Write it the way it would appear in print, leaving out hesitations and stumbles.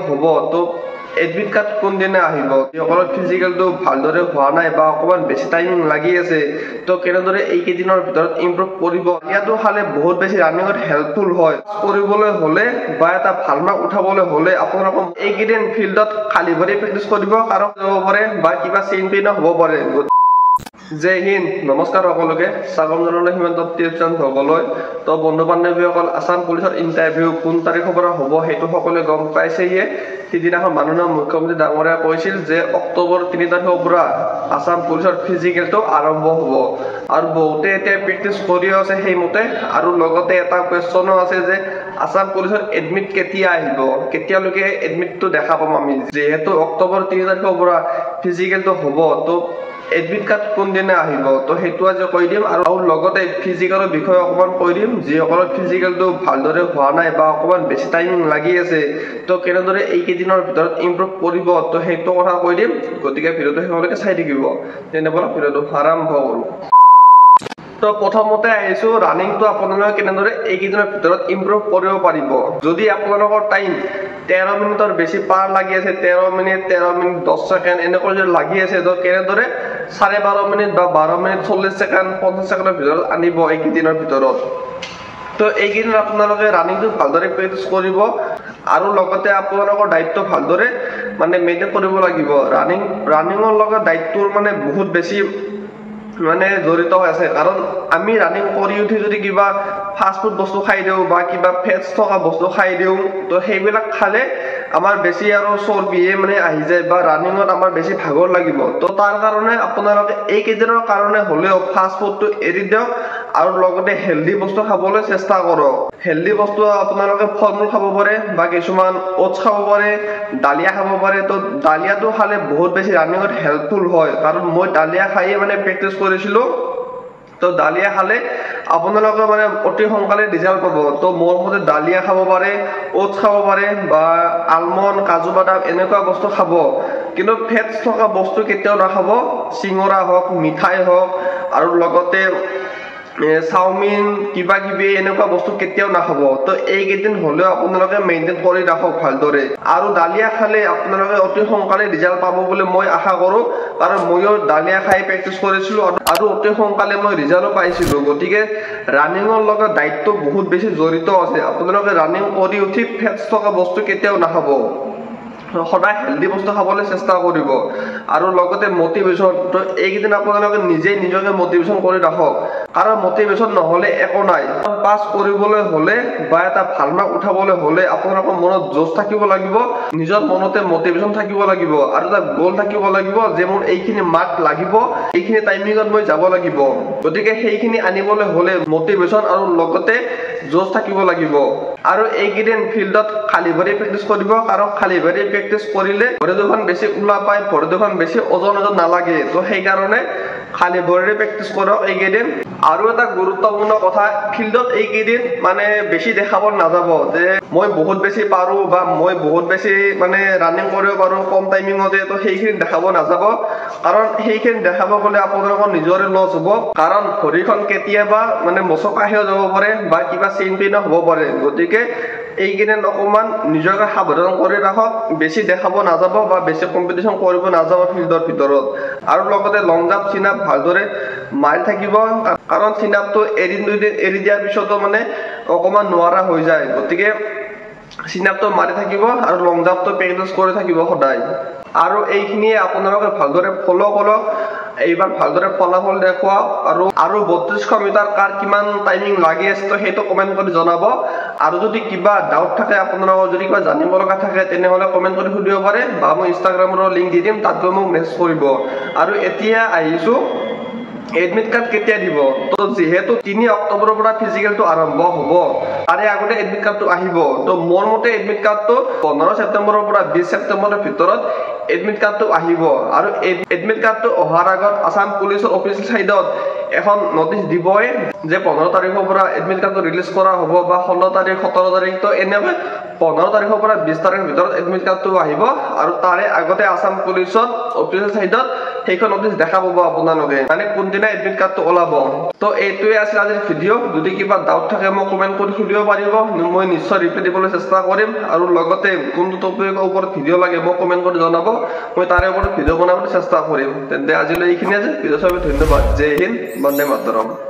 হ'ব তো admit card কোনদিনা আহিব যিসকলৰ ফিজিকেলটো ভালদৰে হোৱা নাই বা অকণমান বেছি টাইমিং লাগি আছে তো কেনেদৰে এইকেইদিনৰ ভিতৰত ইম্প্ৰুভ কৰিব ইয়াতো খালে বহুত বেছি ৰানিঙত হেল্পফুল হয় কৰিবলৈ হ'লে বা এটা ভাল মাৰ্ক উঠাবলৈ হ'লে আপোনালোকক এইকেইদিন ফিল্ডত খালী ভৰি প্ৰেক্টিচ কৰিব কাৰণ যাব পাৰে বা কিবা চেইন পেইনো হ'ব পাৰে জয় হিন্দ নমস্কাৰ সকলোকে স্বাগতম জনালোঁ হিমন্ত টিউচন ভগলৈ তো বন্ধু বান্ধৱীসকল আসাম পুলিচৰ ইণ্টাৰভিউ কোন তাৰিখৰ পৰা হ'ব সেইটো সকলোৱে গম পাইছেয়ে সিদিনাখন মাননীয় মুখ্যমন্ত্ৰী ডাঙৰীয়া কৈছিল যে অক্টোবৰ 3 তাৰিখৰ পৰা আসাম পুলিচৰ ফিজিকেলটো আৰম্ভ হ'ব আৰু বহুতে এতিয়া প্ৰেক্টিচ কৰি আছে সেইমতে আৰু লগতে এটা কুৱেশ্যনো আছে যে আসাম পুলিচৰ এডমিট কেতিয়া আহিব কেতিয়ালৈকে এডমিটটো দেখা পাম আমি যেহেতু অক্টোবৰ 3 তাৰিখৰ পৰা ফিজিকেলটো হ'ব তো এডমিট কাৰ্ড কোনদিনা আহিব তো সেইটো আজি কৈ দিম আৰু লগতে ফিজিকেলৰ বিষয়ে অকণমান কৈ দিম যিসকলৰ ফিজিকেলটো ভালদৰে হোৱা নাই বা অকণমান বেছি টাইমিং লাগি আছে তো কেনেদৰে এইকেইদিনৰ ভিতৰত ইম্প্ৰুভ কৰিব তো সেইটো কথা কৈ দিম গতিকে ভিডিঅ'টো শেষলৈকে চাই থাকিব তেনেহ'লে ভিডিঅ'টো আৰম্ভ কৰোঁ তো প্ৰথমতে আহিছো ৰানিংটো আপোনালোকে কেনেদৰে এইকেইদিনৰ ভিতৰত ইম্প্ৰুভ কৰিব পাৰিব যদি আপোনালোকৰ টাইম 13 মিনিটৰ বেছি পাৰ লাগি আছে 13 মিনিট 10 ছেকেণ্ড এনেকৈ যদি লাগি আছে তো কেনেদৰে 12.5 মিনিট বা 12 মিনিট 40 ছেকেণ্ড 50 ছেকেণ্ডৰ ভিতৰত আনিব এইকেইদিনৰ ভিতৰত তো এইকেইদিন আপোনালোকে ৰানিংটো ভালদৰে প্ৰেক্টিচ কৰিব আৰু লগতে আপোনালোকৰ দায়িত্ব ভালদৰে মানে মেইনটেইন কৰিব লাগিব ৰানিঙৰ লগত দায়িত্বৰ মানে বহুত বেছি মানে জড়িত আছে কাৰণ আমি ৰানিং কৰি উঠি যদি কিবা ফাষ্ট ফুড বস্তু খাই দিওঁ বা কিবা ফেটছ থকা বস্তু খাই দিওঁ তো সেইবিলাক খালে আমাৰ বেছি আৰু চৰ্বিয়ে মানে আহি যায় বা ৰানিঙত আমাৰ বেছি ভাগৰ লাগিব তো তাৰ কাৰণে আপোনালোকে এইকেইদিনৰ কাৰণে হ'লেও ফাষ্ট ফুডটো এৰি দিয়ক আৰু লগতে হেল্ডি বস্তু খাবলৈ চেষ্টা কৰক হেল্ডি বস্তু আপোনালোকে ফল মূল খাব পাৰে বা কিছুমান ওটছ খাব পাৰে ডালিয়া খাব পাৰে তো ডালিয়াটো খালে বহুত বেছি ৰানিঙত হেল্পফুল হয় কাৰণ মই ডালিয়া খাইয়ে মানে প্ৰেক্টিচ কৰিছিলোঁ তো ডালিয়া খালে আপোনালোকে মানে অতি সোনকালে ৰিজাল্ট পাব তো মোৰ মতে ডালিয়া খাব পাৰে ওটছ খাব পাৰে বা আলমণ্ড কাজু বাদাম এনেকুৱা বস্তু খাব কিন্তু ফেটছ থকা বস্তু কেতিয়াও নাখাব চিঙৰা হওক মিঠাই হওক আৰু লগতে চাওমিন কিবা কিবি এনেকুৱা বস্তু কেতিয়াও নাখাব তো এইকেইদিন হ'লেও আপোনালোকে মেইনটেইন কৰি ৰাখক ভালদৰে আৰু ডালিয়া খালে আপোনালোকে অতি সোনকালে ৰিজাল্ট পাব বুলি মই আশা কৰোঁ কাৰণ ময়ো ডালিয়া খাই প্ৰেক্টিচ কৰিছিলোঁ আৰু অতি সোনকালে মই ৰিজাল্টো পাইছিলোঁ গতিকে ৰানিঙৰ লগত দায়িত্ব বহুত বেছি জড়িত আছে আপোনালোকে ৰানিং কৰি উঠি ফেটছ থকা বস্তু কেতিয়াও নাখাব সদায় হেল্ডি বস্তু খাবলৈ চেষ্টা কৰিব আৰু লগতে মটিভেশ্যন তো এইকেইদিন আপোনালোকে নিজকে মটিভেশ্যন কৰি ৰাখক কাৰণ মটিভেশ্যন নহ'লে একো নাই পাছ কৰিবলৈ হ'লে বা এটা ভাল মাৰ্ক উঠাবলৈ হ'লে আপোনালোকৰ মনত জোচ থাকিব লাগিব নিজৰ মনতে মটিভেশ্যন থাকিব লাগিব আৰু এটা গ'ল থাকিব লাগিব যে মোৰ এইখিনি মাৰ্ক লাগিব এইখিনি টাইমিঙত মই যাব লাগিব গতিকে সেইখিনি আনিবলৈ হ'লে মটিভেশ্যন আৰু লগতে জোচ থাকিব লাগিব আৰু এইকেইদিন ফিল্ডত খালী ভৰি প্ৰেক্টিচ কৰিব কাৰণ খালী ভৰি প্ৰেক্টিচ কৰিলে ভৰি দুখন বেছি ওলা পায় ভৰি দুখন বেছি ওজন নালাগে তো সেইকাৰণে খালী ভৰিৰে প্ৰেক্টিচ কৰক এইকেইদিন আৰু এটা গুৰুত্বপূৰ্ণ কথা ফিল্ডত এইকেইদিন মানে বেছি দেখাব নাযাব যে মই বহুত বেছি পাৰোঁ বা মই বহুত বেছি মানে ৰানিং কৰিব পাৰোঁ কম টাইমিঙতে তো সেইখিনি দেখাব নাযাব কাৰণ সেইখিনি দেখাব গ'লে আপোনালোকৰ নিজৰে লছ হ'ব কাৰণ ভৰিখন কেতিয়াবা মানে মচকাহিও যাব পাৰে বা কিবা চেইন পেইনো হ'ব পাৰে গতিকে এইকেইদিন অকণমান নিজকে সাৱধান কৰি ৰাখক বেছি দেখাব নাযাব বা বেছি কম্পিটিশ্যন কৰিব নাযাব ফিল্ডৰ ভিতৰত আৰু লগতে লং জাম্প চিন আপ ভালদৰে মাৰি থাকিব কাৰণ চিন আপটো এদিন দুদিন এৰি দিয়াৰ পিছতো মানে অকণমান নোৱাৰা হৈ যায় গতিকে চিন আপটো মাৰি থাকিব আৰু লং জাম্পটো প্ৰেক্টিচ কৰি থাকিব সদায় আৰু এইখিনিয়ে আপোনালোকে ভালদৰে ফ'ল' কৰক এইবাৰ ভালদৰে ফলাফল দেখুৱাওক আৰু 3200 মিটাৰ কাৰ কিমান টাইমিং লাগি আছে তো সেইটো কমেণ্ট কৰি জনাব আৰু যদি কিবা ডাউট থাকে আপোনালোকৰ যদি কিবা জানিব লগা থাকে তেনেহ'লে কমেণ্ট কৰি সুধিব পাৰে বা মই ইনষ্টাগ্ৰামৰ লিংক দি দিম তাত গৈ মোক মেছেজ কৰিব আৰু এতিয়া আহিছোঁ এডমিট কাৰ্ড কেতিয়া দিব তো যেহেতু 3 অক্টোবৰৰ পৰা ফিজিকেলটো আৰম্ভ হ'ব তাৰে আগতে এডমিট কাৰ্ডটো আহিব তো মোৰ মতে এডমিট কাৰ্ডটো 15 ছেপ্টেম্বৰৰ পৰা 20 ছেপ্টেম্বৰৰ ভিতৰত এডমিট কাৰ্ডটো আহিব আৰু এডমিট কাৰ্ডটো অহাৰ আগত আসাম পুলিচৰ অফিচিয়েল সাইটত এখন নটিচ দিবই যে 15 তাৰিখৰ পৰা এডমিট কাৰ্ডটো ৰিলিজ কৰা হ'ব বা 16 তাৰিখ 17 তাৰিখ তো এনেকৈ 15 তাৰিখৰ পৰা 20 তাৰিখৰ ভিতৰত এডমিট কাৰ্ডটো আহিব আৰু তাৰে আগতে আসাম পুলিচৰ অফিচিয়েল সাইটত সেইখন নটিচ দেখা পাব আপোনালোকে মানে কোনদিনা এডমিট কাৰ্ডটো ওলাব তো এইটোৱে আছিল আজিৰ ভিডিঅ' যদি কিবা ডাউট থাকে মোক কমেন্ট কৰি সুধিব পাৰিব মই নিশ্চয় ৰিপ্লাই দিবলৈ চেষ্টা কৰিম আৰু লগতে কোনটো টপিকৰ ওপৰত ভিডিঅ' লাগে মোক কমেন্ট কৰি জনাব মই তাৰে ওপৰত ভিডিঅ' বনাবলৈ চেষ্টা কৰিম তেন্তে আজিলৈ এইখিনিয়ে যে ভিডিঅ' চাবলৈ ধন্যবাদ জয় হিন্দ বন্দে মাতৰম